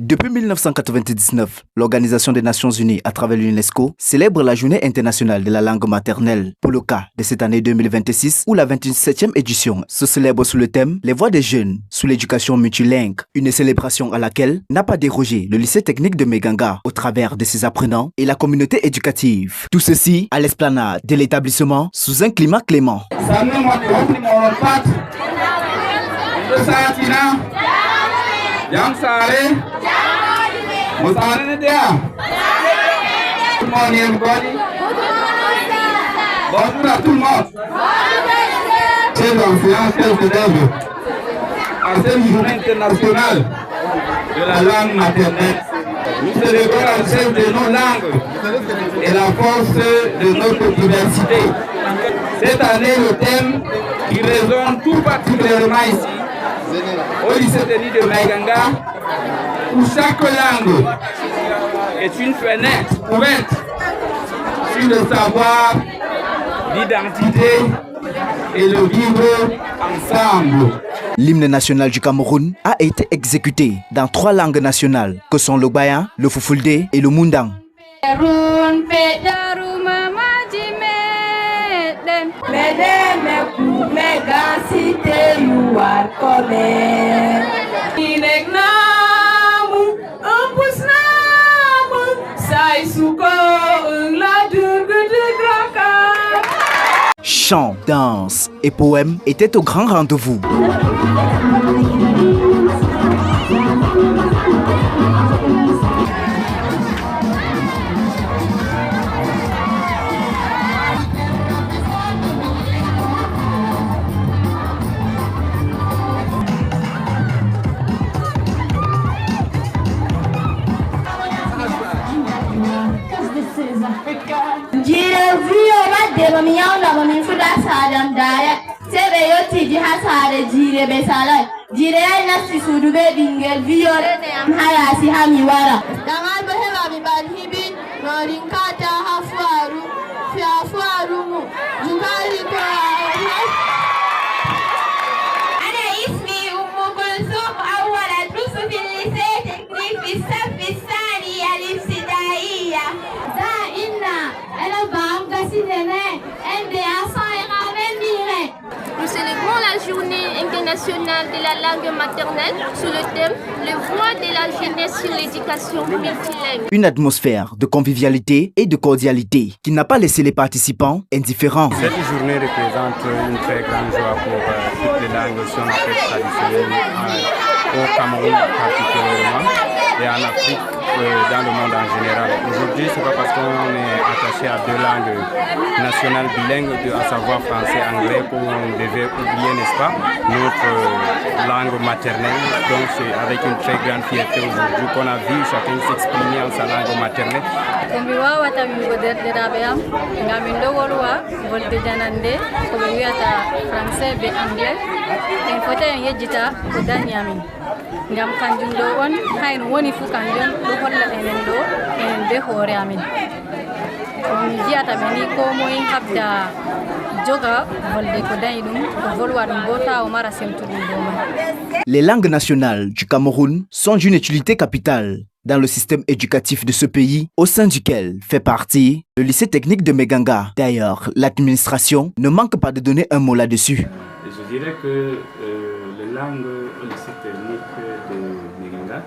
Depuis 1999, l'Organisation des Nations Unies à travers l'UNESCO célèbre la Journée internationale de la langue maternelle pour le cas de cette année 2026 où la 27e édition se célèbre sous le thème « Les voix des jeunes sous l'éducation multilingue », une célébration à laquelle n'a pas dérogé le lycée technique de Meganga au travers de ses apprenants et la communauté éducative. Tout ceci à l'esplanade de l'établissement sous un climat clément. Bonjour à tout le monde. Chers enseignants, chers élèves, à cette journée internationale de la langue maternelle, nous célébrons la richesse de nos langues et la force de notre diversité. Cette année, le thème qui résonne tout particulièrement ici, au lycée technique de Meganga, où chaque langue est une fenêtre ouverte sur le savoir, l'identité et le vivre ensemble. L'hymne national du Cameroun a été exécuté dans 3 langues nationales que sont le Bayan, le Fulfulde et le Mundang. Chants, danses et poèmes étaient au grand rendez-vous. Nous célébrons la journée internationale de la langue maternelle sous le thème « Les voix de la jeunesse sur l'éducation multilingue ». Une atmosphère de convivialité et de cordialité qui n'a pas laissé les participants indifférents. Cette journée représente une très grande joie pour toutes les langues sur la fête traditionnelle au Cameroun particulièrement et en Afrique, dans le monde en général. Aujourd'hui, ce n'est pas parce qu'on est attaché à 2 langues nationales bilingues, à savoir français et anglais, qu'on devait oublier, n'est-ce pas, notre langue maternelle. Donc c'est avec une très grande fierté aujourd'hui qu'on a vu chacun s'exprimer en sa langue maternelle. ngam kanjum do on hayn woni fu kanjum do holla enen do enen be hoore amin on jiata be ni ko moy habda joga volde ko dayi dum ko volwa dum bo taw mara semtudum do man. Les langues nationales du Cameroun sont d'une utilité capitale dans le système éducatif de ce pays, au sein duquel fait partie le lycée technique de Meganga. D'ailleurs, l'administration ne manque pas de donner un mot là-dessus. Je dirais que les langues au lycée technique de Meganga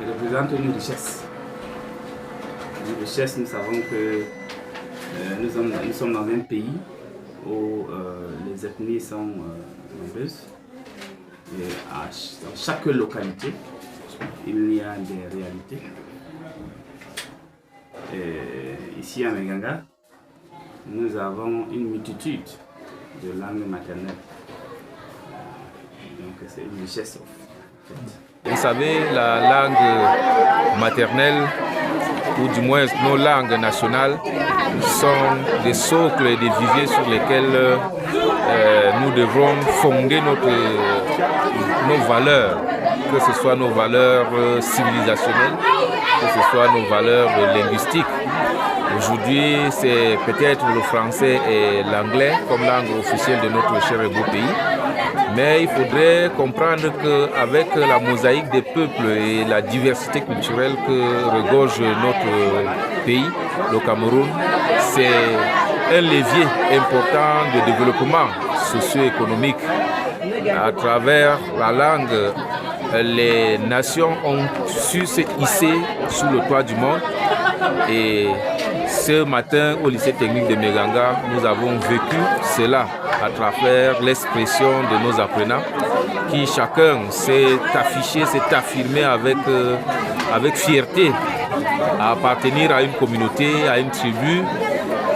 représentent une richesse. Une richesse, nous savons que nous sommes dans un pays où les ethnies sont nombreuses. Et dans chaque localité, il y a des réalités. Et ici à Meganga, nous avons une multitude de langues maternelles. Donc c'est une richesse en fait. Vous savez, la langue maternelle, ou du moins nos langues nationales, sont des socles et des viviers sur lesquels nous devrons fonder nos valeurs, que ce soit nos valeurs civilisationnelles, que ce soit nos valeurs linguistiques. Aujourd'hui, c'est peut-être le français et l'anglais comme langue officielle de notre cher et beau pays. Mais il faudrait comprendre qu'avec la mosaïque des peuples et la diversité culturelle que regorge notre pays, le Cameroun, c'est un levier important de développement socio-économique. À travers la langue, les nations ont su se hisser sous le toit du monde. Et ce matin, au lycée technique de Meganga, nous avons vécu cela à travers l'expression de nos apprenants qui chacun s'est affiché, s'est affirmé avec fierté à appartenir à une communauté, à une tribu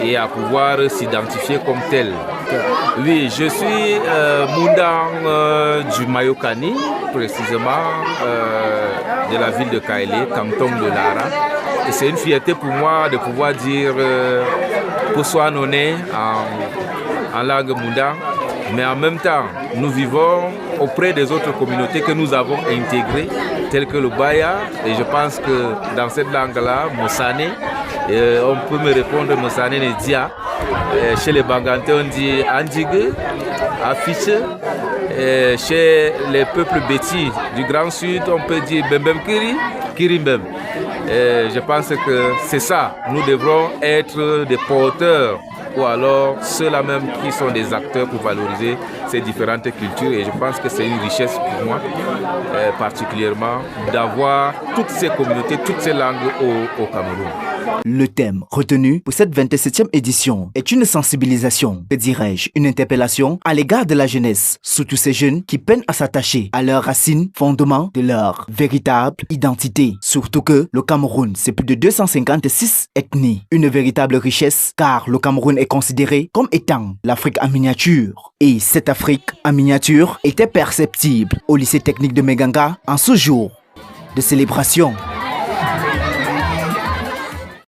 et à pouvoir s'identifier comme tel. Oui, je suis Moundang du Mayokani, précisément de la ville de Kaélé, canton de Lara. Et c'est une fierté pour moi de pouvoir dire Poswanone en langue Moundang. Mais en même temps, nous vivons auprès des autres communautés que nous avons intégrées, telles que le Baya. Et je pense que dans cette langue-là, Mosané, on peut me répondre Mosané Nedia. Chez les Banganté, on dit Andigue, Affiche. Chez les peuples Béti du Grand Sud, on peut dire Bembem Kiri, Kirimbem. Je pense que c'est ça. Nous devrons être des porteurs ou alors ceux-là même qui sont des acteurs pour valoriser ces différentes cultures. Et je pense que c'est une richesse pour moi, particulièrement, d'avoir toutes ces communautés, toutes ces langues au Cameroun. Le thème retenu pour cette 27e édition est une sensibilisation, que dirais-je, une interpellation à l'égard de la jeunesse, surtout ces jeunes qui peinent à s'attacher à leurs racines, fondement de leur véritable identité. Surtout que le Cameroun, c'est plus de 256 ethnies, une véritable richesse car le Cameroun est considéré comme étant l'Afrique en miniature. Et cette Afrique en miniature était perceptible au lycée technique de Meganga en ce jour de célébration.